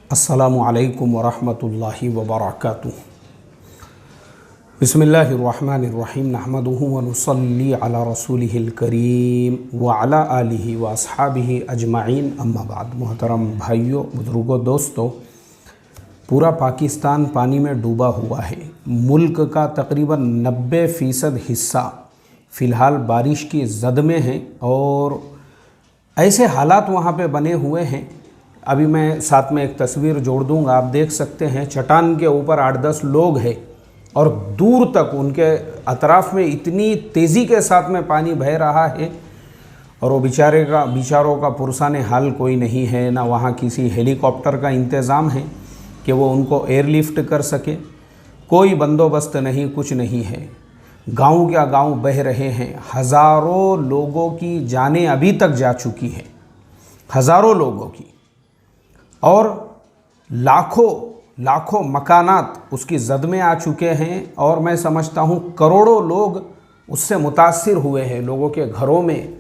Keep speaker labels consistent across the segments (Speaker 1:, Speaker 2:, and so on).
Speaker 1: अस्सलामु अलैकुम वरहमतुल्लाहि वबरकातुहू। बिस्मिल्लाहिर्रहमानिर्रहीम नहमदुहु व नुसल्ली अला रसूलिहिल करीम व अला आलिहि व अस्हाबिहि अजमाइन अम्मा बाद। मोहतरम भाइयों, बुजुर्गों, दोस्तों, पूरा पाकिस्तान पानी में डूबा हुआ है। मुल्क का तकरीबन 90% हिस्सा फ़िलहाल बारिश की ज़द में है और ऐसे हालात वहाँ पे बने हुए हैं। अभी मैं साथ में एक तस्वीर जोड़ दूँगा, आप देख सकते हैं चट्टान के ऊपर 8-10 लोग हैं और दूर तक उनके अतराफ़ में इतनी तेज़ी के साथ में पानी बह रहा है और वो बेचारों का पुरसाने हाल कोई नहीं है। ना वहाँ किसी हेलीकॉप्टर का इंतज़ाम है कि वो उनको एयरलिफ्ट कर सके, कोई बंदोबस्त नहीं, कुछ नहीं है। गांव क्या गांव बह रहे हैं। हज़ारों लोगों की जानें अभी तक जा चुकी हैं, हज़ारों लोगों की, और लाखों मकानात उसकी जद में आ चुके हैं। और मैं समझता हूँ करोड़ों लोग उससे मुतासिर हुए हैं। लोगों के घरों में,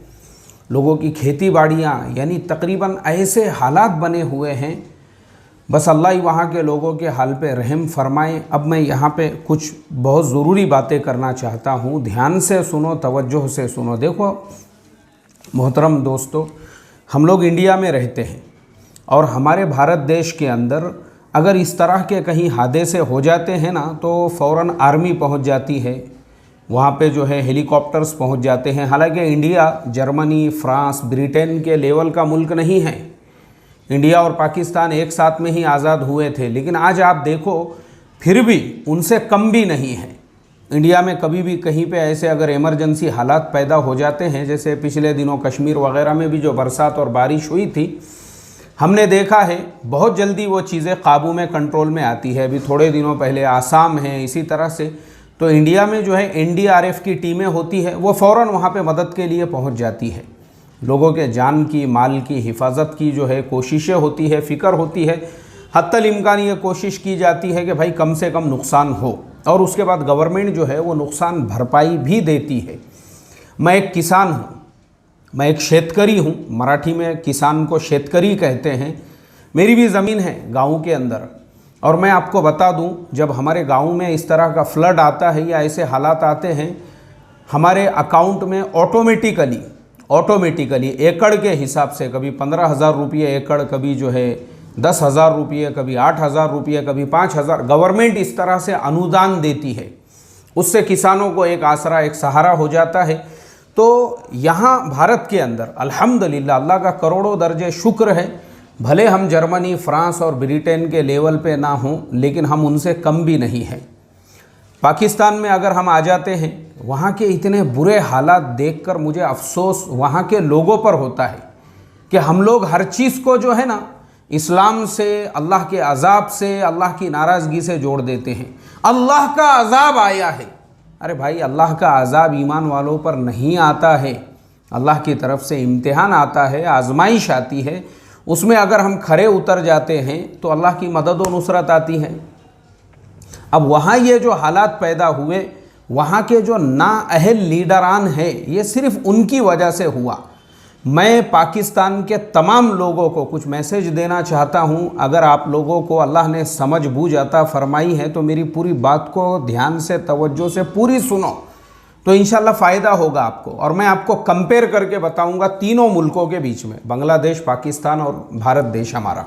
Speaker 1: लोगों की खेती बाड़ियाँ, यानी तकरीबन ऐसे हालात बने हुए हैं। बस अल्लाह ही वहाँ के लोगों के हाल पे रहम फरमाए। अब मैं यहाँ पे कुछ बहुत ज़रूरी बातें करना चाहता हूँ, ध्यान से सुनो, तवज्जो से सुनो। देखो मोहतरम दोस्तों, हम लोग इंडिया में रहते हैं और हमारे भारत देश के अंदर अगर इस तरह के कहीं हादसे हो जाते हैं ना, तो फ़ौरन आर्मी पहुंच जाती है, वहाँ पे जो है हेलीकॉप्टर्स पहुंच जाते हैं। हालांकि इंडिया जर्मनी, फ्रांस, ब्रिटेन के लेवल का मुल्क नहीं है। इंडिया और पाकिस्तान एक साथ में ही आज़ाद हुए थे, लेकिन आज आप देखो फिर भी उनसे कम भी नहीं है। इंडिया में कभी भी कहीं पे ऐसे अगर इमरजेंसी हालात पैदा हो जाते हैं, जैसे पिछले दिनों कश्मीर वगैरह में भी जो बरसात और बारिश हुई थी, हमने देखा है बहुत जल्दी वो चीज़ें काबू में, कंट्रोल में आती है। अभी थोड़े दिनों पहले आसाम है, इसी तरह से। तो इंडिया में जो है एनडीआरएफ की टीमें होती है, वो फ़ौरन वहाँ पे मदद के लिए पहुँच जाती है। लोगों के जान की, माल की हिफाजत की जो है कोशिशें होती है, फ़िक्र होती है। हत्तल इम्कान ये कोशिश की जाती है कि भाई कम से कम नुकसान हो, और उसके बाद गवर्नमेंट जो है वो नुकसान भरपाई भी देती है। मैं एक किसान हूँ, मैं एक शेतकरी हूँ। मराठी में किसान को शेतकरी कहते हैं। मेरी भी ज़मीन है गाँव के अंदर, और मैं आपको बता दूँ, जब हमारे गाँव में इस तरह का फ्लड आता है या ऐसे हालात आते हैं, हमारे अकाउंट में ऑटोमेटिकली एकड़ के हिसाब से कभी 15,000 रुपये एकड़, कभी जो है 10,000 रुपये, कभी 8,000 रुपये, कभी 5,000, गवर्नमेंट इस तरह से अनुदान देती है। उससे किसानों को एक आसरा, एक सहारा हो जाता है। तो यहाँ भारत के अंदर अल्हम्दुलिल्लाह अल्लाह का करोड़ों दर्जे शुक्र है। भले हम जर्मनी, फ्रांस और ब्रिटेन के लेवल पे ना हों, लेकिन हम उनसे कम भी नहीं हैं। पाकिस्तान में अगर हम आ जाते हैं, वहाँ के इतने बुरे हालात देखकर मुझे अफसोस वहाँ के लोगों पर होता है कि हम लोग हर चीज़ को जो है ना इस्लाम से, अल्लाह के अजाब से, अल्लाह की नाराज़गी से जोड़ देते हैं। अल्लाह का अजाब आया है। अरे भाई, अल्लाह का अजाब ईमान वालों पर नहीं आता है। अल्लाह की तरफ से इम्तिहान आता है, आजमाइश आती है। उसमें अगर हम खरे उतर जाते हैं तो अल्लाह की मदद और नुसरत आती है। अब वहाँ ये जो हालात पैदा हुए, वहाँ के जो नाअहल लीडरान हैं, ये सिर्फ उनकी वजह से हुआ। मैं पाकिस्तान के तमाम लोगों को कुछ मैसेज देना चाहता हूँ। अगर आप लोगों को अल्लाह ने समझ बूझ अता फरमाई है तो मेरी पूरी बात को ध्यान से, तवज्जो से पूरी सुनो, तो इंशाल्लाह फ़ायदा होगा आपको। और मैं आपको कंपेयर करके बताऊँगा तीनों मुल्कों के बीच में, बांग्लादेश, पाकिस्तान और भारत देश हमारा।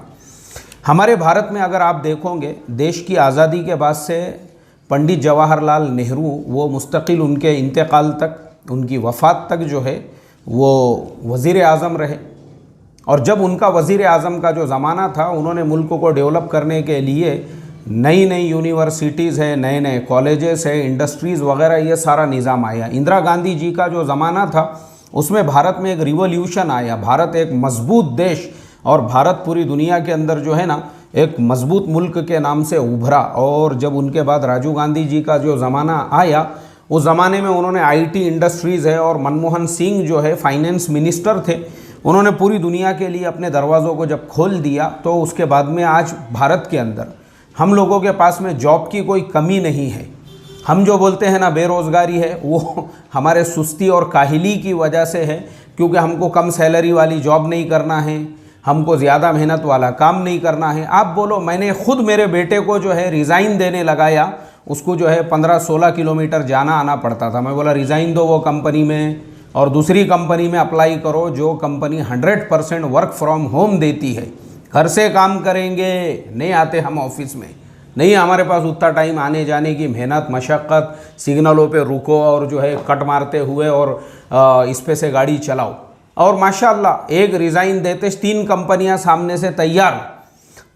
Speaker 1: हमारे भारत में अगर आप देखोगे, देश की आज़ादी के बाद से पंडित जवाहरलाल नेहरू, वो मुस्तकिल उनके इंतकाल तक, उनकी वफ़ात तक जो है वो वज़ीर आज़म रहे। और जब उनका वज़ीर आज़म का जो ज़माना था, उन्होंने मुल्क को डेवलप करने के लिए नई नई यूनिवर्सिटीज़ है, नए नए कॉलेजेस है, इंडस्ट्रीज़ वगैरह, ये सारा निज़ाम आया। इंदिरा गांधी जी का जो ज़माना था, उसमें भारत में एक रिवॉल्यूशन आया। भारत एक मजबूत देश, और भारत पूरी दुनिया के अंदर जो है ना एक मजबूत मुल्क के नाम से उभरा। और जब उनके बाद राजीव गांधी जी का जो ज़माना आया, उस ज़माने में उन्होंने आईटी इंडस्ट्रीज़ है, और मनमोहन सिंह जो है फाइनेंस मिनिस्टर थे, उन्होंने पूरी दुनिया के लिए अपने दरवाज़ों को जब खोल दिया, तो उसके बाद में आज भारत के अंदर हम लोगों के पास में जॉब की कोई कमी नहीं है। हम जो बोलते हैं ना बेरोज़गारी है, वो हमारे सुस्ती और काहिली की वजह से है, क्योंकि हमको कम सैलरी वाली जॉब नहीं करना है, हमको ज़्यादा मेहनत वाला काम नहीं करना है। आप बोलो, मैंने खुद मेरे बेटे को जो है रिज़ाइन देने लगाया, उसको जो है 15-16 किलोमीटर जाना आना पड़ता था। मैं बोला रिज़ाइन दो वो कंपनी में और दूसरी कंपनी में अप्लाई करो जो कंपनी 100% वर्क फ्रॉम होम देती है। घर से काम करेंगे, नहीं आते हम ऑफिस में, नहीं हमारे पास उतना टाइम आने जाने की मेहनत मशक्क़त, सिग्नलों पे रुको और जो है कट मारते हुए और इस पे से गाड़ी चलाओ। और माशाल्लाह एक रिज़ाइन देते 3 कंपनियां सामने से तैयार।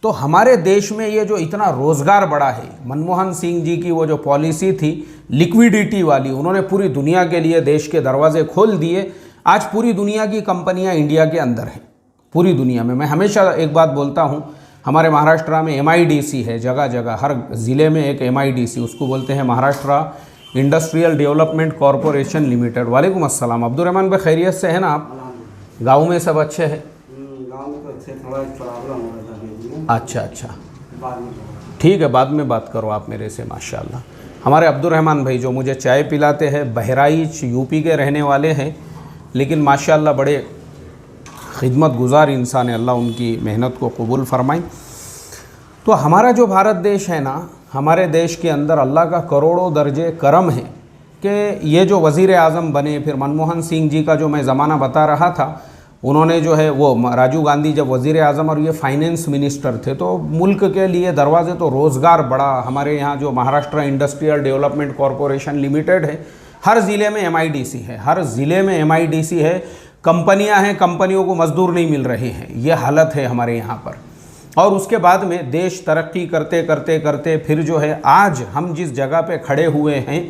Speaker 1: तो हमारे देश में ये जो इतना रोज़गार बढ़ा है, मनमोहन सिंह जी की वो जो पॉलिसी थी लिक्विडिटी वाली, उन्होंने पूरी दुनिया के लिए देश के दरवाजे खोल दिए। आज पूरी दुनिया की कंपनियां इंडिया के अंदर हैं, पूरी दुनिया में। मैं हमेशा एक बात बोलता हूं, हमारे महाराष्ट्र में MIDC है, जगह जगह हर ज़िले में एक MIDC, उसको बोलते हैं Maharashtra industrial development corporation limited. वालेकुम अस्सलाम। अब्दुर्रहमान भाई खैरियत से है ना आप? गाँव में सब अच्छे हैं?
Speaker 2: गाँव में तो अच्छे, थोड़ा प्रॉब्लम हो रहा था।
Speaker 1: अच्छा, ठीक है, बाद में बात करो आप मेरे से। माशाल्लाह हमारे अब्दुर्रहमान भाई जो मुझे चाय पिलाते हैं, बहराइच यूपी के रहने वाले हैं, लेकिन माशाल्लाह बड़े खिदमत गुजार इंसान है, अल्लाह उनकी मेहनत को कबूल फरमाए। तो हमारा जो भारत देश है ना, हमारे देश के अंदर अल्लाह का करोड़ों दर्जे करम है कि ये जो वज़ीर आज़म बने, फिर मनमोहन सिंह जी का जो मैं ज़माना बता रहा था, उन्होंने जो है वो राजीव गांधी जब वज़ीर आज़म और ये फाइनेंस मिनिस्टर थे, तो मुल्क के लिए दरवाजे तो रोज़गार बढ़ा। हमारे यहाँ जो Maharashtra industrial development corporation limited है, हर ज़िले में MIDC है, हर ज़िले में MIDC है, कंपनियां हैं, कंपनियों को मज़दूर नहीं मिल रहे हैं, ये हालत है हमारे यहाँ पर। और उसके बाद में देश तरक्की करते करते करते फिर जो है आज हम जिस जगह पे खड़े हुए हैं,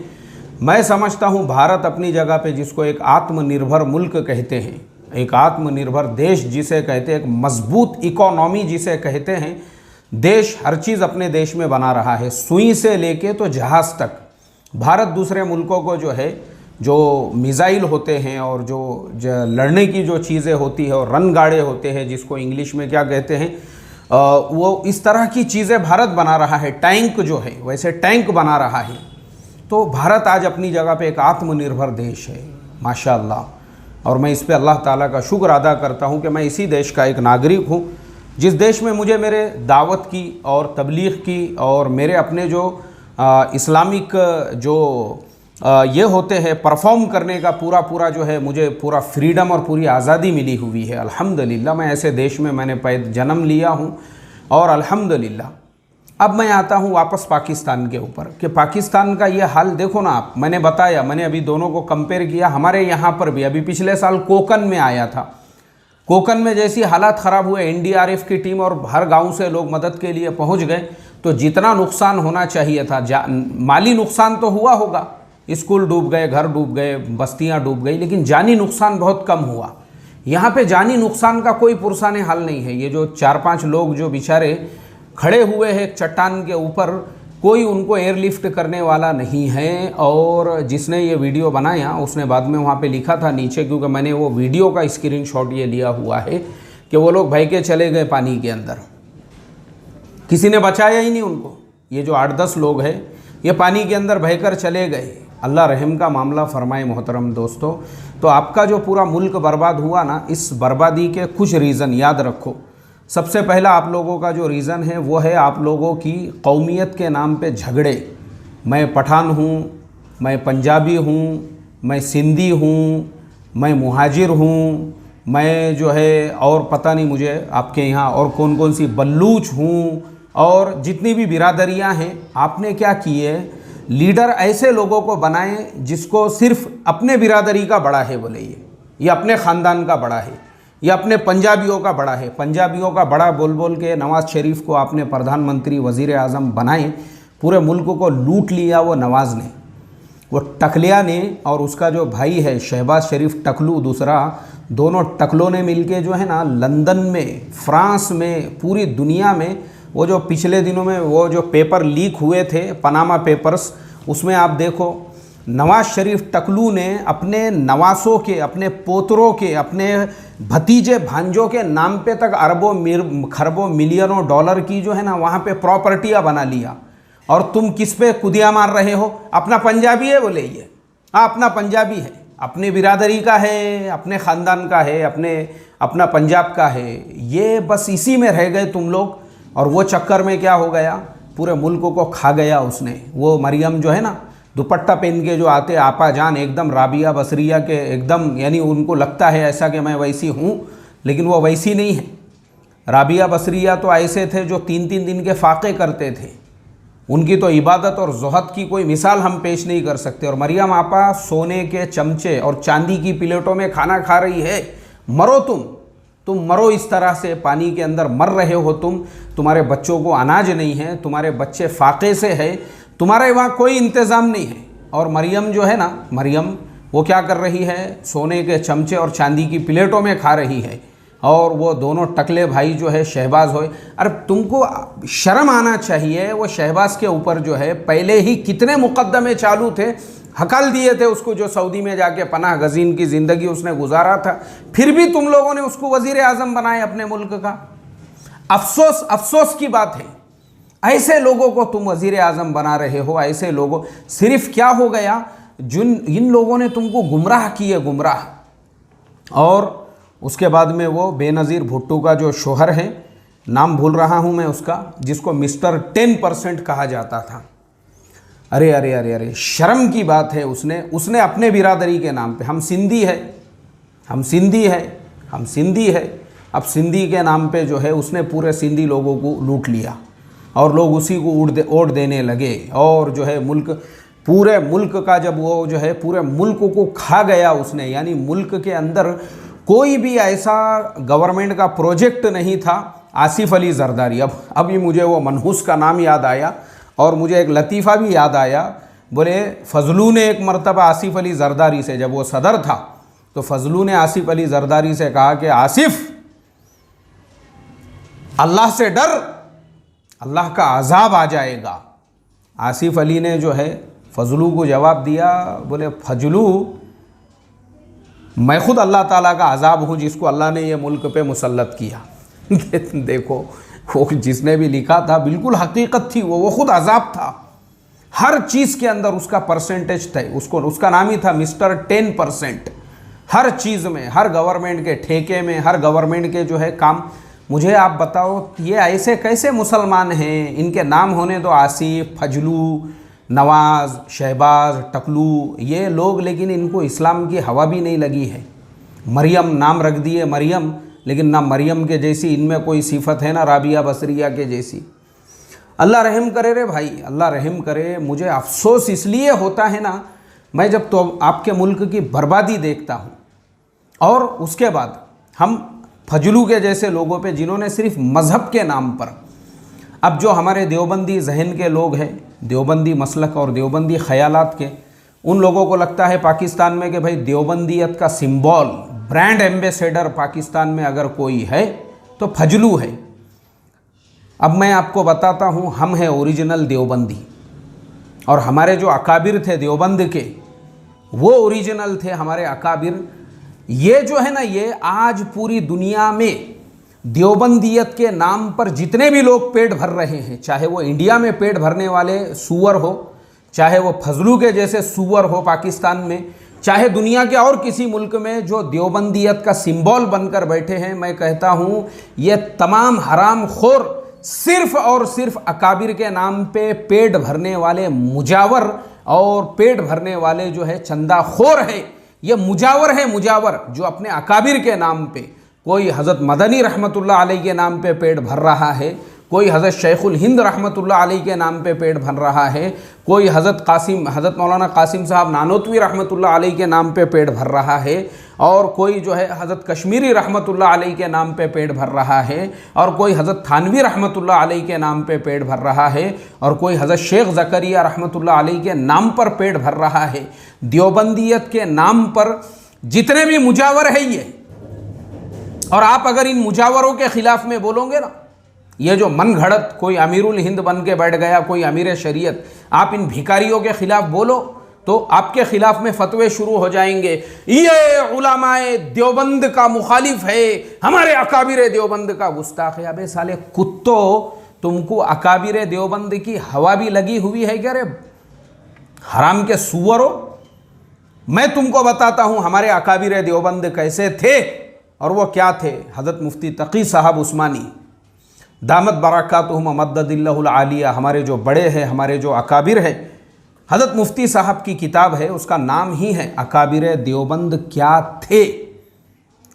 Speaker 1: मैं समझता हूँ भारत अपनी जगह पे जिसको एक आत्मनिर्भर मुल्क कहते हैं, एक आत्मनिर्भर देश जिसे कहते हैं, एक मजबूत इकोनॉमी जिसे कहते हैं, देश हर चीज़ अपने देश में बना रहा है, सुई से लेके तो जहाज़ तक। भारत दूसरे मुल्कों को जो है, जो मिसाइल होते हैं और जो लड़ने की जो चीज़ें होती है और रन गाड़े होते हैं, जिसको इंग्लिश में क्या कहते हैं, वो इस तरह की चीज़ें भारत बना रहा है। टैंक जो है वैसे टैंक बना रहा है। तो भारत आज अपनी जगह पे एक आत्मनिर्भर देश है माशाअल्लाह। और मैं इस पे अल्लाह ताला का शुक्र अदा करता हूँ कि मैं इसी देश का एक नागरिक हूँ, जिस देश में मुझे मेरे दावत की और तबलीग की और मेरे अपने जो इस्लामिक जो ये होते हैं परफॉर्म करने का पूरा जो है मुझे पूरा फ्रीडम और पूरी आज़ादी मिली हुई है। अल्हम्दुलिल्लाह मैं ऐसे देश में मैंने जन्म लिया हूँ। और अल्हम्दुलिल्लाह अब मैं आता हूँ वापस पाकिस्तान के ऊपर कि पाकिस्तान का ये हाल देखो ना आप। मैंने बताया, मैंने अभी दोनों को कंपेयर किया। हमारे यहाँ पर भी अभी पिछले साल कोकन में आया था, कोकन में जैसी हालात ख़राब हुए, NDRF की टीम और हर गांव से लोग मदद के लिए पहुँच गए, तो जितना नुकसान होना चाहिए था, माली नुकसान तो हुआ होगा, स्कूल डूब गए, घर डूब गए, बस्तियाँ डूब गई, लेकिन जानी नुकसान बहुत कम हुआ। यहाँ पे जानी नुकसान का कोई पुरसाने हाल नहीं है। ये जो 4-5 लोग जो बेचारे खड़े हुए हैं एक चट्टान के ऊपर, कोई उनको एयरलिफ्ट करने वाला नहीं है। और जिसने ये वीडियो बनाया उसने बाद में वहाँ पे लिखा था नीचे, क्योंकि मैंने वो वीडियो का स्क्रीनशॉट ये लिया हुआ है, कि वो लोग भाई के चले गए पानी के अंदर, किसी ने बचाया ही नहीं उनको। ये जो 8-10 लोग हैं ये पानी के अंदर बहकर चले गए। अल्लाह रहम का मामला फरमाए मोहतरम दोस्तों। तो आपका जो पूरा मुल्क बर्बाद हुआ ना, इस बर्बादी के कुछ रीज़न याद रखो। सबसे पहला आप लोगों का जो रीज़न है वो है आप लोगों की कौमियत के नाम पे झगड़े। मैं पठान हूँ, मैं पंजाबी हूँ, मैं सिंधी हूँ, मैं मुहाजिर हूँ, मैं जो है और पता नहीं मुझे आपके यहाँ और कौन कौन सी बल्लूच हूँ, और जितनी भी बिरादरियाँ हैं। आपने क्या किए, लीडर ऐसे लोगों को बनाए जिसको सिर्फ अपने बिरादरी का बड़ा है, बोले ये अपने ख़ानदान का बड़ा है, ये अपने पंजाबियों का बड़ा है। पंजाबियों का बड़ा बोल बोल के नवाज़ शरीफ को आपने प्रधानमंत्री वज़ीर आज़म बनाए, पूरे मुल्क को लूट लिया वो नवाज़ ने, वो टकलिया ने, और उसका जो भाई है शहबाज शरीफ टकलू दूसरा, दोनों टकलों ने मिलके जो है ना लंदन में, फ्रांस में, पूरी दुनिया में वो जो पिछले दिनों में वो जो पेपर लीक हुए थे पनामा पेपर्स, उसमें आप देखो नवाज़ शरीफ टकलू ने अपने नवासों के, अपने पोतरों के, अपने भतीजे भांजों के नाम पे तक अरबों खरबों मिलियनों डॉलर की जो है ना वहाँ पे प्रॉपर्टियाँ बना लिया। और तुम किस पे कुदिया मार रहे हो? अपना पंजाबी है बोले ये, हाँ अपना पंजाबी है, अपने बिरादरी का है, अपने ख़ानदान का है, अपना पंजाब का है, ये बस इसी में रह गए तुम लोग। और वो चक्कर में क्या हो गया, पूरे मुल्क को खा गया उसने। वो मरियम जो है ना, दुपट्टा पहन के जो आते आपा जान, एकदम राबिया बसरिया के एकदम, यानी उनको लगता है ऐसा कि मैं वैसी हूँ, लेकिन वो वैसी नहीं है। राबिया बसरिया तो ऐसे थे जो 3-3 दिन के फाके करते थे। उनकी तो इबादत और ज़ुहद की कोई मिसाल हम पेश नहीं कर सकते। और मरियम आपा सोने के चमचे और चांदी की प्लेटों में खाना खा रही है। मरो तुम मरो इस तरह से, पानी के अंदर मर रहे हो तुम्हारे बच्चों को अनाज नहीं है, तुम्हारे बच्चे फाके से है, तुम्हारे वहाँ कोई इंतज़ाम नहीं है। और मरियम जो है ना, मरियम वो क्या कर रही है, सोने के चमचे और चांदी की प्लेटों में खा रही है। और वो दोनों टकले भाई जो है शहबाज होए, अरे तुमको शर्म आना चाहिए। वो शहबाज के ऊपर जो है पहले ही कितने मुकदमे चालू थे, हकल दिए थे उसको, जो सऊदी में जाके पनाह गज़ीन की ज़िंदगी उसने गुजारा था, फिर भी तुम लोगों ने उसको वज़ीर आज़म बनाए अपने मुल्क का। अफसोस की बात है, ऐसे लोगों को तुम वज़ीर आज़म बना रहे हो। ऐसे लोगों, सिर्फ क्या हो गया, इन लोगों ने तुमको गुमराह किए, गुमराह। और उसके बाद में वो बेनज़ीर भुट्टो का जो शोहर है, नाम भूल रहा हूँ मैं उसका, जिसको मिस्टर 10% कहा जाता था। अरे अरे अरे अरे, शर्म की बात है। उसने अपने बिरादरी के नाम पे, हम सिंधी है, हम सिंधी है, हम सिंधी है, अब सिंधी के नाम पे जो है उसने पूरे सिंधी लोगों को लूट लिया और लोग उसी को ओट देने लगे। और जो है पूरे मुल्क का, जब वो जो है पूरे मुल्क को खा गया उसने, यानी मुल्क के अंदर कोई भी ऐसा गवर्नमेंट का प्रोजेक्ट नहीं था। आसिफ अली जरदारी, अभी मुझे वो मनहूस का नाम याद आया और मुझे एक लतीफ़ा भी याद आया। बोले फजलू ने एक मरतबा आसिफ अली जरदारी से, जब वो सदर था, तो फजलू ने आसिफ अली जरदारी से कहा कि आसिफ, अल्लाह से डर, अल्लाह का अजाब आ जाएगा। आसिफ अली ने जो है फजलू को जवाब दिया, बोले फजलू, मैं खुद अल्लाह ताला का अजाब हूँ जिसको अल्लाह ने ये मुल्क पे मुसल्लत किया। देखो, वो जिसने भी लिखा था बिल्कुल हकीकत थी, वो खुद अजाब था। हर चीज़ के अंदर उसका परसेंटेज था, उसका नाम ही था मिस्टर 10%। हर चीज़ में, हर गवर्नमेंट के ठेके में, हर गवर्नमेंट के जो है काम। मुझे आप बताओ, ये ऐसे कैसे मुसलमान हैं? इनके नाम होने दो, आसिफ, फजलू, नवाज़, शहबाज, टकलू, ये लोग, लेकिन इनको इस्लाम की हवा भी नहीं लगी है। मरियम नाम रख दिए मरियम, लेकिन ना मरियम के जैसी इनमें कोई सिफत है, ना राबिया बसरिया के जैसी। अल्लाह रहम करे रे भाई, अल्लाह रहम करे। मुझे अफसोस इसलिए होता है ना, मैं जब तो आपके मुल्क की बर्बादी देखता हूँ, और उसके बाद हम फजलू के जैसे लोगों पे, जिन्होंने सिर्फ मज़हब के नाम पर, अब जो हमारे देवबंदी जहन के लोग हैं, देवबंदी मसलक और देवबंदी ख़यालात के, उन लोगों को लगता है पाकिस्तान में कि भाई देवबंदियत का सिंबल, ब्रांड एम्बेसडर पाकिस्तान में अगर कोई है तो फजलू है। अब मैं आपको बताता हूँ, हम हैं ओरिजिनल देवबंदी, और हमारे जो अकाबिर थे देवबंद के, वो ओरिजिनल थे हमारे अकाबिर। ये जो है ना, ये आज पूरी दुनिया में देवबंदियत के नाम पर जितने भी लोग पेट भर रहे हैं, चाहे वो इंडिया में पेट भरने वाले सूअर हो, चाहे वो फजलू के जैसे सूअर हो पाकिस्तान में, चाहे दुनिया के और किसी मुल्क में जो देवबंदियत का सिंबल बनकर बैठे हैं, मैं कहता हूँ ये तमाम हराम खोर सिर्फ और सिर्फ अकाबिर के नाम पे पेट भरने वाले मुजावर और पेट भरने वाले जो है चंदा खोर है। ये मुजावर है, मुजावर, जो अपने अकाबिर के नाम पे, कोई हज़रत मदनी रहमतुल्लाह अलैह के नाम पे पेट भर रहा है, कोई हज़रत शेखुल हिंद रहमतुल्लाह अलैह के नाम पे पेट भर रहा है, कोई हज़रत मौलाना कासिम साहब नानोतवी रहमतुल्लाह अलैह के नाम पे पेट भर रहा है, और कोई जो है हज़रत कश्मीरी रहमतुल्लाह अलैह के नाम पे पेट भर रहा है, और कोई हज़रत थानवी रहमतुल्लाह अलैह के नाम पे पेट भर रहा है, और कोई हज़रत शेख ज़करिया रहमतुल्लाह अलैह के नाम पर पेट भर रहा है। देवबंदियत के नाम पर जितने भी मुजावर है ये, और आप अगर इन मुजावरों के ख़िलाफ़ में बोलोगे ना, ये जो मन घड़त कोई अमीरुल हिंद बन के बैठ गया, कोई अमीर शरीयत, आप इन भिखारियों के ख़िलाफ़ बोलो तो आपके ख़िलाफ़ में फतवे शुरू हो जाएंगे, ये उलमाए देवबंद का मुखालिफ है, हमारे अकाबिर देवबंद का गुस्ताख है। अबे साले कुत्तो, तुमको अकाबिर देवबंद की हवा भी लगी हुई है क्या रे? हराम के सुअरो, मैं तुमको बताता हूँ हमारे अकाबिर देवबंद कैसे थे और वो क्या थे। हज़रत मुफ्ती तकी साहब उस्मानी दामत बरकातुहुम मद्ददिल्लाहुल आलिया, हमारे जो बड़े हैं, हमारे जो अकाबिर हैं, हज़रत मुफ्ती साहब की किताब है, उसका नाम ही है अकाबिर देवबंद क्या थे।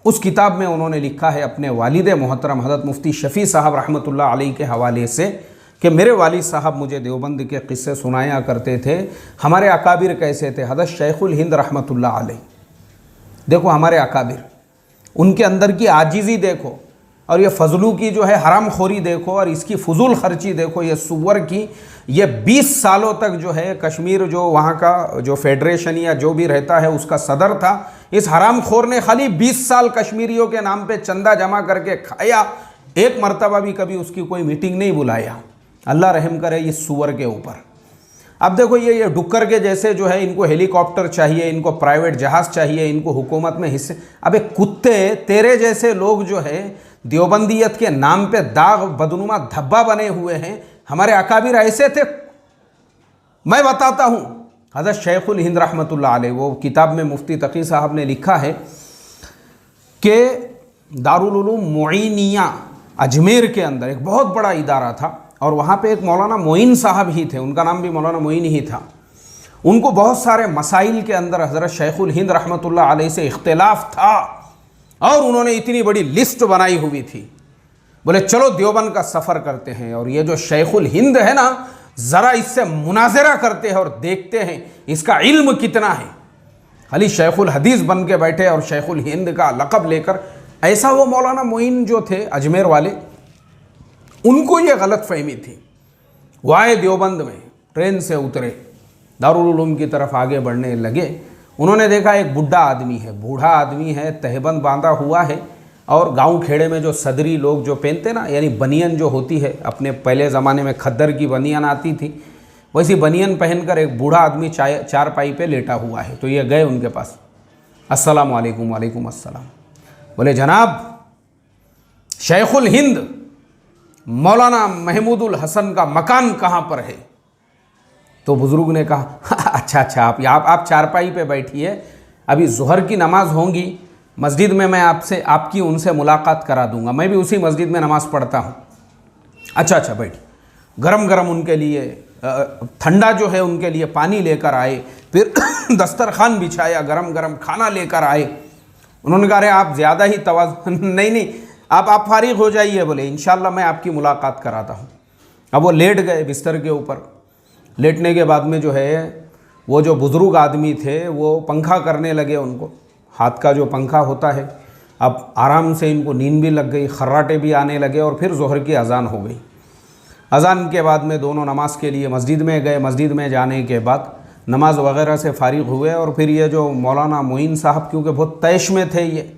Speaker 1: उस किताब में उन्होंने लिखा है अपने वालिद मोहतरम हज़रत मुफ्ती शफ़ी साहब रहमतुल्लाह अलैह के हवाले से कि मेरे वालिद साहब मुझे देवबंद के क़िस्से सुनाया करते थे, हमारे अकाबिर कैसे थे। हज़रत शेखुल हिंद रहमतुल्लाह अलैह, देखो हमारे अकाबिर, उनके अंदर की आजिज़ी देखो और ये फजलू की जो है हराम खोरी देखो और इसकी फजूल खर्ची देखो। ये सुवर की ये 20 सालों तक जो है कश्मीर जो वहाँ का जो फेडरेशन या जो भी रहता है उसका सदर था। इस हराम खोर ने खाली 20 साल कश्मीरियों के नाम पे चंदा जमा करके खाया, एक मरतबा भी कभी उसकी कोई मीटिंग नहीं बुलाया। अल्लाह रहम करे इस सुवर के ऊपर। अब देखो ये डुक्कर के जैसे जो है, इनको हेलीकॉप्टर चाहिए, इनको प्राइवेट जहाज़ चाहिए, इनको हुकूमत में हिस्से। अबे कुत्ते, तेरे जैसे लोग जो है देवबंदियत के नाम पे दाग बदनुमा धब्बा बने हुए हैं। हमारे अकाबिर ऐसे थे। मैं बताता हूँ, हज़रत शेखुल हिंद रहमतुल्लाह अलैह, वो किताब में मुफ्ती तकी साहब ने लिखा है कि दारुल उलूम मोइनिया अजमेर के अंदर एक बहुत बड़ा इदारा था और वहाँ पे एक मौलाना मोइन साहब ही थे, उनका नाम भी मौलाना मोइन ही था। उनको बहुत सारे मसाइल के अंदर हज़रत शेखुल हिंद रहमतुल्लाह अलैह से इख्तिलाफ था और उन्होंने इतनी बड़ी लिस्ट बनाई हुई थी। बोले चलो देवबंद का सफ़र करते हैं और ये जो शेखुल हिंद है ना, ज़रा इससे मुनाजरा करते हैं और देखते हैं इसका इल्म कितना है। खाली शेखुल हदीस बन के बैठे और शेखुल हिंद का लक़ब लेकर। ऐसा वो मौलाना मोइन जो थे अजमेर वाले, उनको ये गलत फहमी थी। वो आए देवबंद में, ट्रेन से उतरे, दारुल उलूम की तरफ आगे बढ़ने लगे। उन्होंने देखा एक बुढ़ा आदमी है, बूढ़ा आदमी है, तहबंद बांधा हुआ है और गांव खेड़े में जो सदरी लोग जो पहनते ना, यानी बनियन जो होती है, अपने पहले ज़माने में खद्दर की बनियन आती थी, वैसी बनियन पहनकर एक बूढ़ा आदमी चारपाई पे लेटा हुआ है। तो ये गए उनके पास, अस्सलाम वालेकुम। वालेकुम अस्सलाम। बोले जनाब, शेखुल हिंद मौलाना महमूदुल हसन का मकान कहाँ पर है? तो बुज़ुर्ग ने कहा अच्छा आप चारपाई पे बैठिए, अभी ज़ुहर की नमाज़ होंगी मस्जिद में, मैं आपकी उनसे मुलाकात करा दूंगा, मैं भी उसी मस्जिद में नमाज़ पढ़ता हूँ। अच्छा बैठ। गरम गरम उनके लिए ठंडा जो है उनके लिए पानी लेकर आए, फिर दस्तरखान बिछाया, गरम गरम खाना लेकर आए। उन्होंने कहा अरे आप ज़्यादा ही नहीं आप फारिग हो जाइए। बोले इंशाल्लाह मैं आपकी मुलाकात कराता हूँ। अब वो लेट गए बिस्तर के ऊपर। लेटने के बाद में जो है वो जो बुज़ुर्ग आदमी थे वो पंखा करने लगे, उनको हाथ का जो पंखा होता है। अब आराम से इनको नींद भी लग गई, खर्राटे भी आने लगे और फिर ज़ोहर की अज़ान हो गई। अज़ान के बाद में दोनों नमाज़ के लिए मस्जिद में गए। मस्जिद में जाने के बाद नमाज वगैरह से फारिग हुए और फिर ये जो मौलाना मोइन साहब, क्योंकि बहुत तैश में थे, ये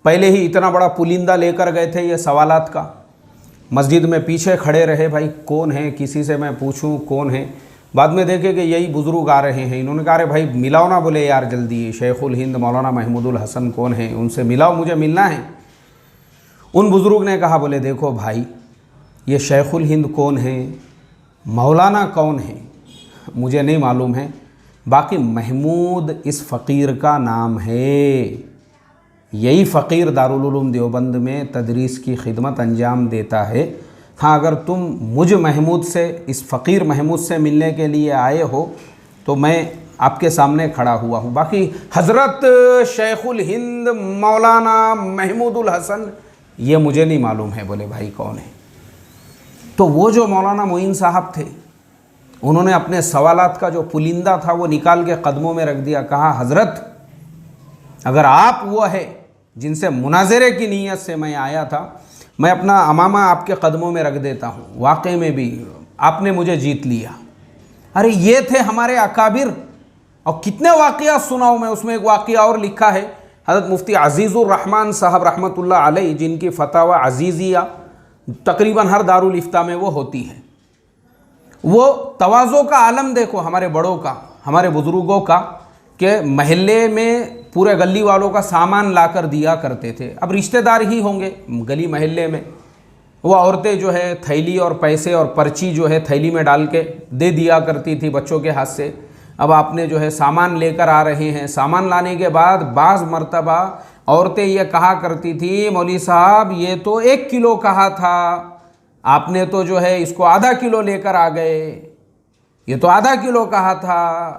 Speaker 1: पहले ही इतना बड़ा पुलिंदा लेकर गए थे ये सवालात का, मस्जिद में पीछे खड़े रहे, भाई कौन है, किसी से मैं पूछूं कौन है। बाद में देखे कि यही बुज़ुर्ग आ रहे हैं। इन्होंने कहा अरे भाई मिलाओ ना। बोले यार जल्दी, शेखुल हिंद मौलाना महमूदुल हसन कौन है, उनसे मिलाओ, मुझे मिलना है। उन बुज़ुर्ग ने कहा, बोले देखो भाई, ये शेखुल हिंद कौन है, मौलाना कौन है, मुझे नहीं मालूम है, बाकी महमूद इस फ़कीर का नाम है। यही फ़कीर दारुल उलूम देवबंद में तदरीस की खिदमत अंजाम देता है। हाँ, अगर तुम मुझ महमूद से, इस फ़कीर महमूद से मिलने के लिए आए हो तो मैं आपके सामने खड़ा हुआ हूँ। बाकी हज़रत शेखुल हिंद मौलाना महमूदुल हसन ये मुझे नहीं मालूम है। बोले भाई कौन है? तो वो जो मौलाना मोइन साहब थे, उन्होंने अपने सवालात का जो पुलिंदा था वो निकाल के कदमों में रख दिया। कहा हज़रत, अगर आप वो है जिनसे मुनाजरे की नीयत से मैं आया था, मैं अपना अमामा आपके कदमों में रख देता हूँ। वाकई में भी आपने मुझे जीत लिया। अरे ये थे हमारे अकाबिर। और कितने वाक़या सुनाऊँ मैं, उसमें एक वाक़या और लिखा है। हज़रत मुफ्ती अज़ीज़ुर रहमान साहब रहमतुल्लाह अलैह, जिनकी फतावा अज़ीज़िया तकरीबन हर दारुल इफ्ता में वो होती है। वो तवाज़ो का आलम देखो हमारे बड़ों का, हमारे बुज़ुर्गों का, कि महल्ले में पूरे गली वालों का सामान लाकर दिया करते थे। अब रिश्तेदार ही होंगे गली महल्ले में, वो औरतें जो है थैली और पैसे और पर्ची जो है थैली में डाल के दे दिया करती थी बच्चों के हाथ से। अब आपने जो है सामान लेकर आ रहे हैं, सामान लाने के बाद बाज़ मर्तबा औरतें ये कहा करती थी, मौलवी साहब ये तो 1 किलो कहा था, आपने तो जो है इसको आधा किलो लेकर आ गए, ये तो आधा किलो कहा था,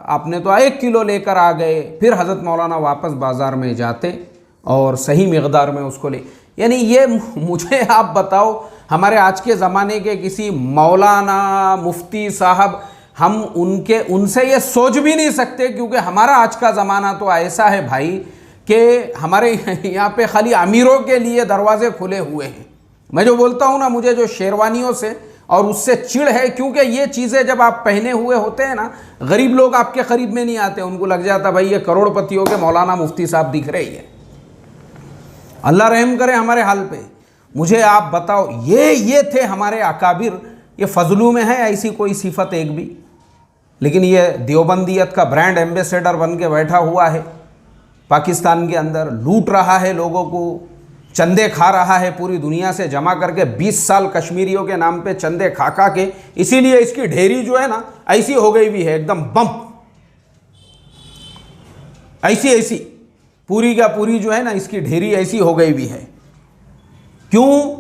Speaker 1: आपने तो 1 किलो लेकर आ गए। फिर हज़रत मौलाना वापस बाज़ार में जाते और सही मिक़दार में उसको ले। यानी ये मुझे आप बताओ, हमारे आज के ज़माने के किसी मौलाना मुफ्ती साहब, हम उनसे ये सोच भी नहीं सकते, क्योंकि हमारा आज का ज़माना तो ऐसा है भाई कि हमारे यहाँ पे खाली अमीरों के लिए दरवाजे खुले हुए हैं। मैं जो बोलता हूँ ना, मुझे जो शेरवानियों से और उससे चिढ़ है, क्योंकि ये चीज़ें जब आप पहने हुए होते हैं ना, गरीब लोग आपके करीब में नहीं आते, उनको लग जाता भाई ये करोड़पतियों के मौलाना मुफ्ती साहब दिख रहे हैं। अल्लाह रहम करे हमारे हाल पे। मुझे आप बताओ, ये थे हमारे अकाबिर। ये फजलू में है ऐसी कोई सिफत एक भी, लेकिन ये देवबंदियत का ब्रांड एम्बेसडर बन के बैठा हुआ है पाकिस्तान के अंदर, लूट रहा है लोगों को, चंदे खा रहा है पूरी दुनिया से जमा करके। 20 साल कश्मीरियों के नाम पे चंदे खा खा के, इसीलिए इसकी ढेरी जो है ना ऐसी हो गई भी है, एकदम बम, ऐसी पूरी का पूरी जो है ना इसकी ढेरी ऐसी हो गई भी है। क्यों?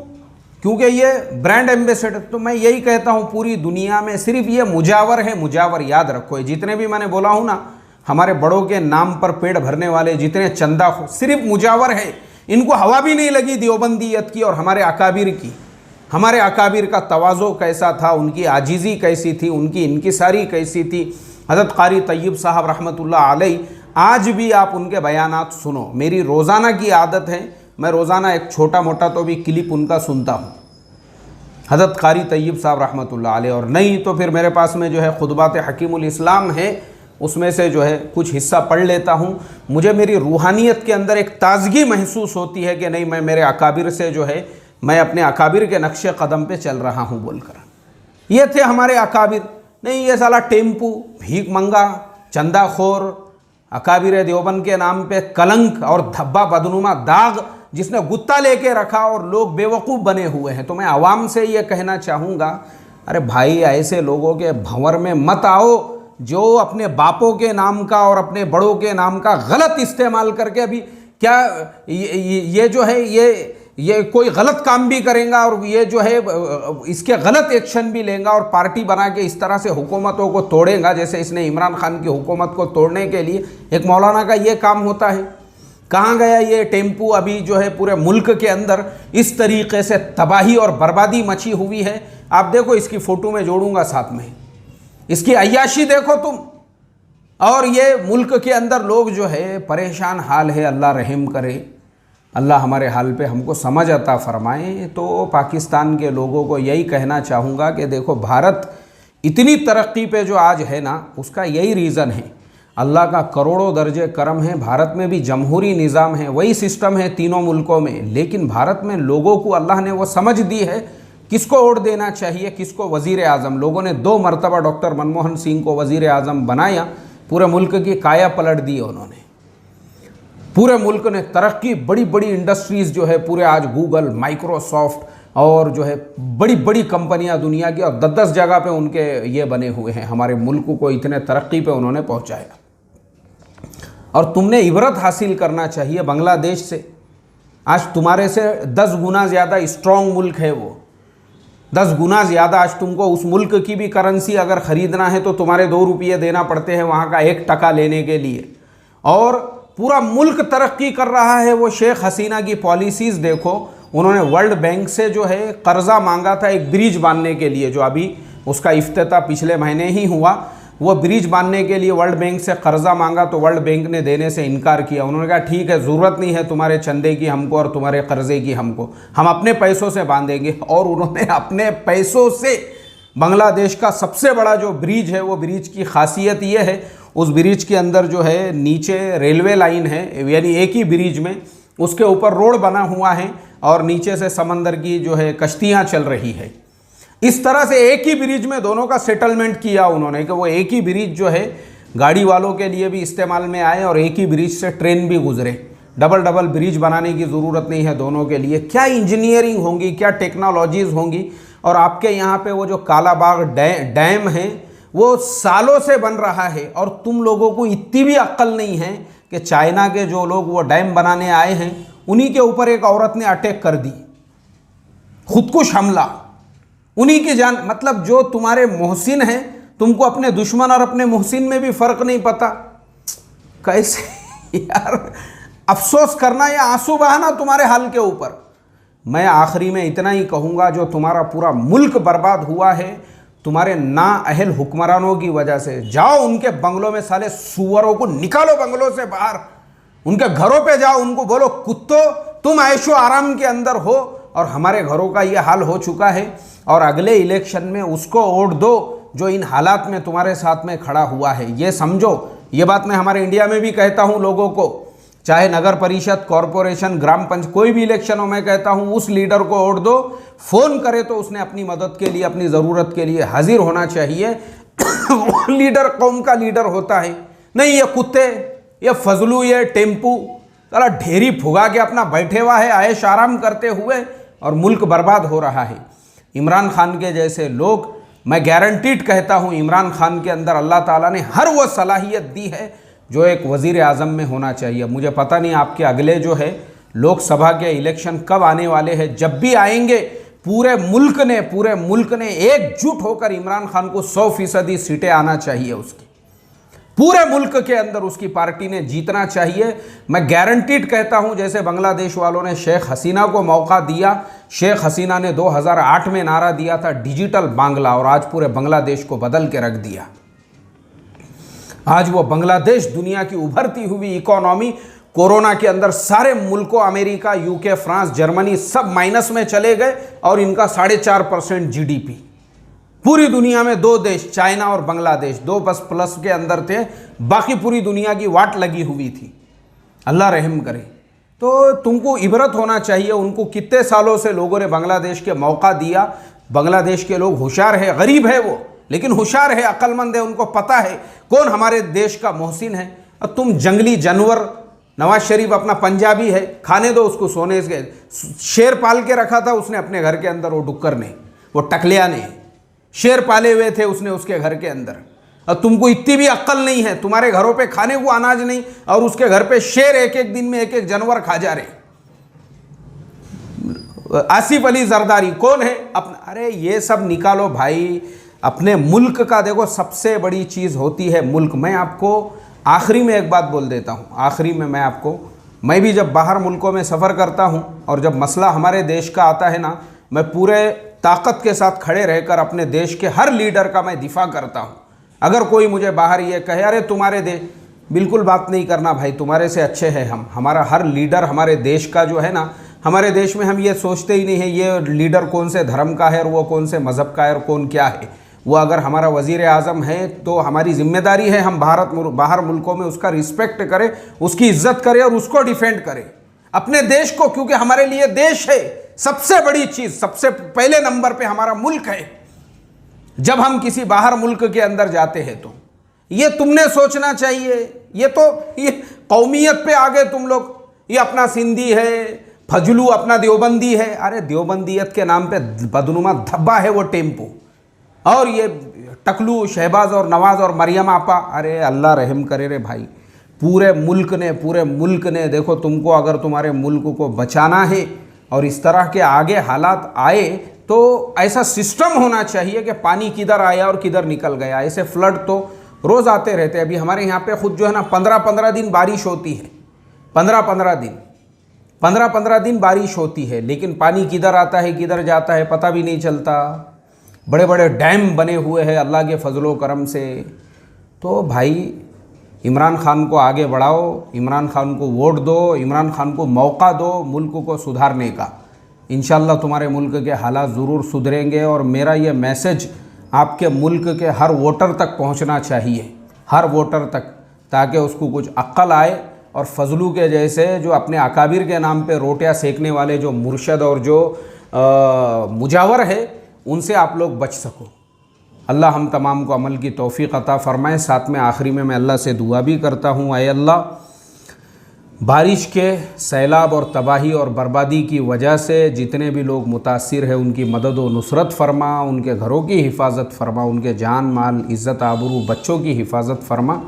Speaker 1: क्योंकि ये ब्रांड एम्बेसडर। तो मैं यही कहता हूँ, पूरी दुनिया में सिर्फ ये मुजावर है, मुजावर याद रखो। जितने भी मैंने बोला हूँ ना, हमारे बड़ों के नाम पर पेड़ भरने वाले जितने चंदा हो, सिर्फ मुजावर है। इनको हवा भी नहीं लगी देवबंदियत की और हमारे अकाबिर की। हमारे अकाबिर का तवाज़ो कैसा था, उनकी आजीज़ी कैसी थी, उनकी इनकिसारी कैसी थी। हज़रत क़ारी तय्यब साहब रहमतुल्लाह अलैह, आज भी आप उनके बयानात सुनो। मेरी रोज़ाना की आदत है, मैं रोज़ाना एक छोटा मोटा तो भी क्लिप उनका सुनता हूँ, हज़रत क़ारी तय्यब साहब रहमतुल्लाह अलैह। और नहीं तो फिर मेरे पास में जो है खुतबात हकीमुल इस्लाम है, उसमें से जो है कुछ हिस्सा पढ़ लेता हूँ। मुझे मेरी रूहानियत के अंदर एक ताज़गी महसूस होती है कि नहीं, मैं मेरे अकाबिर से जो है, मैं अपने अकाबिर के नक्शे कदम पे चल रहा हूँ बोलकर। ये थे हमारे अकाबिर। नहीं ये साला टेम्पू, भीख मंगा, चंदाखोर, अकाबिर देवबंद के नाम पे कलंक और धब्बा बदनुमा दाग जिसने गुत्ता लेके रखा और लोग बेवकूफ़ बने हुए हैं। तो मैं आवाम से ये कहना चाहूँगा, अरे भाई ऐसे लोगों के भंवर में मत आओ जो अपने बापों के नाम का और अपने बड़ों के नाम का गलत इस्तेमाल करके, अभी क्या ये जो है ये कोई गलत काम भी करेगा और ये जो है इसके गलत एक्शन भी लेगा और पार्टी बना के इस तरह से हुकूमतों को तोड़ेगा, जैसे इसने इमरान खान की हुकूमत को तोड़ने के लिए। एक मौलाना का ये काम होता है। कहाँ गया ये टेम्पू? अभी जो है पूरे मुल्क के अंदर इस तरीके से तबाही और बर्बादी मची हुई है। आप देखो, इसकी फ़ोटो में जोड़ूंगा साथ में, इसकी अय्याशी देखो तुम। और ये मुल्क के अंदर लोग जो है परेशान हाल है। अल्लाह रहम करे, अल्लाह हमारे हाल पे हमको समझ अता फरमाए। तो पाकिस्तान के लोगों को यही कहना चाहूँगा कि देखो, भारत इतनी तरक्की पे जो आज है ना, उसका यही रीज़न है। अल्लाह का करोड़ों दर्जे करम है। भारत में भी जमहूरी निज़ाम है, वही सिस्टम है तीनों मुल्कों में, लेकिन भारत में लोगों को अल्लाह ने वो समझ दी है किसको वोट देना चाहिए, किसको वज़ीर आज़म। लोगों ने 2 मरतबा डॉक्टर मनमोहन सिंह को वज़ीर आज़म बनाया, पूरे मुल्क की काया पलट दी उन्होंने। पूरे मुल्क ने तरक्की, बड़ी बड़ी इंडस्ट्रीज़ जो है पूरे आज गूगल, माइक्रोसॉफ्ट और जो है बड़ी बड़ी कंपनियां दुनिया की, और 10-10 जगह पे उनके ये बने हुए हैं। हमारे मुल्क को इतने तरक्की पे उन्होंने पहुंचाया। और तुमने इबरत हासिल करना चाहिए बांग्लादेश से। आज तुम्हारे से 10 गुना ज़्यादा स्ट्रॉन्ग मुल्क है वो, 10 गुना ज़्यादा। आज तुमको उस मुल्क की भी करेंसी अगर ख़रीदना है तो तुम्हारे 2 रुपये देना पड़ते हैं वहाँ का 1 टका लेने के लिए। और पूरा मुल्क तरक्की कर रहा है। वो शेख हसीना की पॉलिसीज़ देखो, उन्होंने वर्ल्ड बैंक से जो है कर्ज़ा मांगा था एक ब्रिज बांधने के लिए, जो अभी उसका इफ्तिताह पिछले महीने ही हुआ। वो ब्रिज बांधने के लिए वर्ल्ड बैंक से कर्ज़ा मांगा तो वर्ल्ड बैंक ने देने से इनकार किया। उन्होंने कहा ठीक है, ज़रूरत नहीं है तुम्हारे चंदे की हमको और तुम्हारे कर्ज़े की हमको, हम अपने पैसों से बांधेंगे। और उन्होंने अपने पैसों से बांग्लादेश का सबसे बड़ा जो ब्रिज है, वो ब्रिज की खासियत ये है, उस ब्रिज के अंदर जो है नीचे रेलवे लाइन है, यानी एक ही ब्रिज में उसके ऊपर रोड बना हुआ है और नीचे से समंदर की जो है कश्तियाँ चल रही है। इस तरह से एक ही ब्रिज में दोनों का सेटलमेंट किया उन्होंने कि वो एक ही ब्रिज जो है गाड़ी वालों के लिए भी इस्तेमाल में आए और एक ही ब्रिज से ट्रेन भी गुजरे। डबल डबल ब्रिज बनाने की ज़रूरत नहीं है दोनों के लिए। क्या इंजीनियरिंग होंगी, क्या टेक्नोलॉजीज़ होंगी। और आपके यहाँ पे वो जो कालाबाग डैम है, वो सालों से बन रहा है और तुम लोगों को इतनी भी अक्ल नहीं है कि चाइना के जो लोग वो डैम बनाने आए हैं उन्हीं के ऊपर एक औरत ने अटैक कर दी, खुदकुश हमला, उन्हीं की जान। मतलब जो तुम्हारे मोहसिन हैं, तुमको अपने दुश्मन और अपने मोहसिन में भी फर्क नहीं पता। कैसे यार, अफसोस करना या आंसू बहाना तुम्हारे हाल के ऊपर। मैं आखिरी में इतना ही कहूँगा, जो तुम्हारा पूरा मुल्क बर्बाद हुआ है तुम्हारे नाअहल हुक्मरानों की वजह से। जाओ उनके बंगलों में, साले सुअरों को निकालो बंगलों से बाहर, उनके घरों पे जाओ, उनको बोलो कुत्तों तुम ऐशो आराम के अंदर हो और हमारे घरों का ये हाल हो चुका है, और अगले इलेक्शन में उसको वोट दो जो इन हालात में तुम्हारे साथ में खड़ा हुआ है। ये समझो, ये बात मैं हमारे इंडिया में भी कहता हूँ लोगों को, चाहे नगर परिषद, कॉरपोरेशन, ग्राम पंचायत, कोई भी इलेक्शन हो, मैं कहता हूँ उस लीडर को वोट दो। फ़ोन करे तो उसने अपनी मदद के लिए, अपनी ज़रूरत के लिए हाजिर होना चाहिए। वो लीडर कौम का लीडर होता है, नहीं ये कुत्ते, ये फजलू, ये टेम्पू साला ढेरी फुगा के अपना बैठे हुआ है आयश आराम करते हुए, और मुल्क बर्बाद हो रहा है। इमरान खान के जैसे लोग, मैं गारंटीड कहता हूँ, इमरान खान के अंदर अल्लाह ताला ने हर वो सलाहियत दी है जो एक वज़ीर आज़म में होना चाहिए। मुझे पता नहीं आपके अगले जो है लोकसभा के इलेक्शन कब आने वाले हैं। जब भी आएंगे पूरे मुल्क ने एकजुट होकर इमरान खान को 100% सीटें आना चाहिए, उसकी पूरे मुल्क के अंदर उसकी पार्टी ने जीतना चाहिए। मैं गारंटीड कहता हूं, जैसे बांग्लादेश वालों ने शेख हसीना को मौका दिया, शेख हसीना ने 2008 में नारा दिया था डिजिटल बांग्ला, और आज पूरे बांग्लादेश को बदल के रख दिया। आज वो बांग्लादेश दुनिया की उभरती हुई इकोनॉमी, कोरोना के अंदर सारे मुल्कों, अमेरिका, यूके, फ्रांस, जर्मनी सब माइनस में चले गए, और इनका 4.5% जीडीपी। पूरी दुनिया में 2 देश, चाइना और बांग्लादेश, 2 बस प्लस के अंदर थे, बाकी पूरी दुनिया की वाट लगी हुई थी। अल्लाह रहम करे। तो तुमको इबरत होना चाहिए। उनको कितने सालों से लोगों ने बांग्लादेश के मौका दिया। बांग्लादेश के लोग होशियार है, गरीब है वो, लेकिन होशियार है, अक्लमंद है, उनको पता है कौन हमारे देश का मोहसिन है। और तुम जंगली जानवर, नवाज शरीफ अपना पंजाबी है, खाने दो उसको, सोने से शेर पाल के रखा था उसने अपने घर के अंदर, वो डुक्कर ने, वो टकलिया ने शेर पाले हुए थे उसने उसके घर के अंदर। और तुमको इतनी भी अक्ल नहीं है, तुम्हारे घरों पे खाने को अनाज नहीं, और उसके घर पे शेर एक एक दिन में एक एक जानवर खा जा रहे। आसिफ अली जरदारी कौन है अपना? अरे ये सब निकालो भाई, अपने मुल्क का देखो, सबसे बड़ी चीज़ होती है मुल्क। मैं आपको आखिरी में एक बात बोल देता हूँ, आखिरी में मैं भी जब बाहर मुल्कों में सफ़र करता हूँ और जब मसला हमारे देश का आता है ना, मैं पूरे ताकत के साथ खड़े रहकर अपने देश के हर लीडर का मैं दिफा करता हूँ। अगर कोई मुझे बाहर ये कहे अरे तुम्हारे देश, बिल्कुल बात नहीं करना भाई, तुम्हारे से अच्छे हैं हम। हमारा हर लीडर हमारे देश का जो है ना, हमारे देश में हम ये सोचते ही नहीं है ये लीडर कौन से धर्म का है और वो कौन से मज़हब का है और कौन क्या है। वो अगर हमारा वज़ीर आज़म है तो हमारी जिम्मेदारी है हम बाहर मुल्कों में उसका रिस्पेक्ट करें, उसकी इज्जत करें और उसको डिफेंड करें, अपने देश को, क्योंकि हमारे लिए देश है सबसे बड़ी चीज़, सबसे पहले नंबर पे हमारा मुल्क है। जब हम किसी बाहर मुल्क के अंदर जाते हैं तो ये तुमने सोचना चाहिए। ये कौमियत पे आ गए तुम लोग, ये अपना सिंधी है, फजलू अपना देवबंदी है। अरे देवबंदियत के नाम पे बदनुमा धब्बा है वो टेम्पो, और ये टकलू, शहबाज और नवाज और मरियम आपा। अरे अल्लाह रहम करे रे भाई, पूरे मुल्क ने देखो, तुमको अगर तुम्हारे मुल्क को बचाना है और इस तरह के आगे हालात आए तो ऐसा सिस्टम होना चाहिए कि पानी किधर आया और किधर निकल गया। ऐसे फ्लड तो रोज़ आते रहते हैं। अभी हमारे यहाँ पे खुद जो है ना 15-15 दिन बारिश होती है, 15-15 दिन बारिश होती है, लेकिन पानी किधर आता है किधर जाता है पता भी नहीं चलता। बड़े बड़े डैम बने हुए हैं अल्लाह के फजलो करम से। तो भाई इमरान खान को आगे बढ़ाओ, इमरान खान को वोट दो, इमरान खान को मौका दो मुल्क को सुधारने का। इंशाल्लाह तुम्हारे मुल्क के हालात ज़रूर सुधरेंगे। और मेरा ये मैसेज आपके मुल्क के हर वोटर तक पहुंचना चाहिए, हर वोटर तक, ताकि उसको कुछ अक्ल आए और फजलू के जैसे जो अपने अकाबिर के नाम पे रोटियां सेकने वाले जो मुर्शद और जो मुजावर है उनसे आप लोग बच सको। अल्लाह हम तमाम को अमल की तौफीक अता फ़रमाए। साथ में आखिरी में मैं अल्लाह से दुआ भी करता हूँ, ऐ अल्लाह बारिश के सैलाब और तबाही और बर्बादी की वजह से जितने भी लोग मुतासिर हैं उनकी मदद व नुसरत फरमा, उनके घरों की हिफाजत फरमा, उनके जान माल इज़्ज़त आबरू बच्चों की हिफाजत फरमा।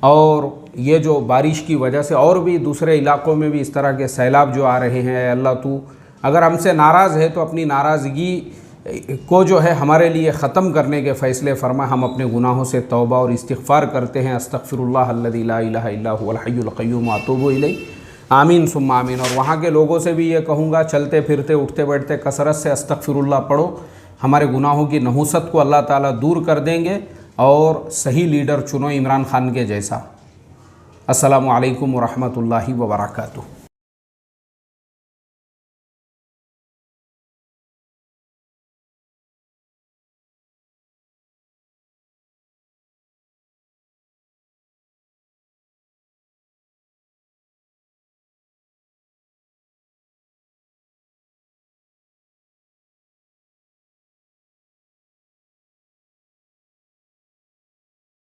Speaker 1: और ये जो बारिश की वजह से और भी दूसरे इलाक़ों में भी इस तरह के सैलाब जो आ रहे हैं, अल्लाह तू अगर हमसे नाराज़ है तो अपनी नाराज़गी को जो है हमारे लिए ख़त्म करने के फ़ैसले फरमा। हम अपने गुनाहों से तौबा और इस्तिग़फ़ार करते हैं। अस्तग़फ़िरुल्लाह अल्लज़ी ला इलाहा इल्ला हुवल हय्युल क़य्यूम व अतूबु इलैह। आमीन सुम्मा आमीन। और वहाँ के लोगों से भी ये कहूँगा, चलते फिरते उठते बैठते कसरत से अस्तग़फ़िरुल्लाह पढ़ो। हमारे गुनाहों की नहुसत को अल्लाह ताला दूर कर देंगे और सही लीडर चुनो इमरान खान के जैसा। अस्सलामु अलैकुम व रहमतुल्लाहि व बरकातुहू।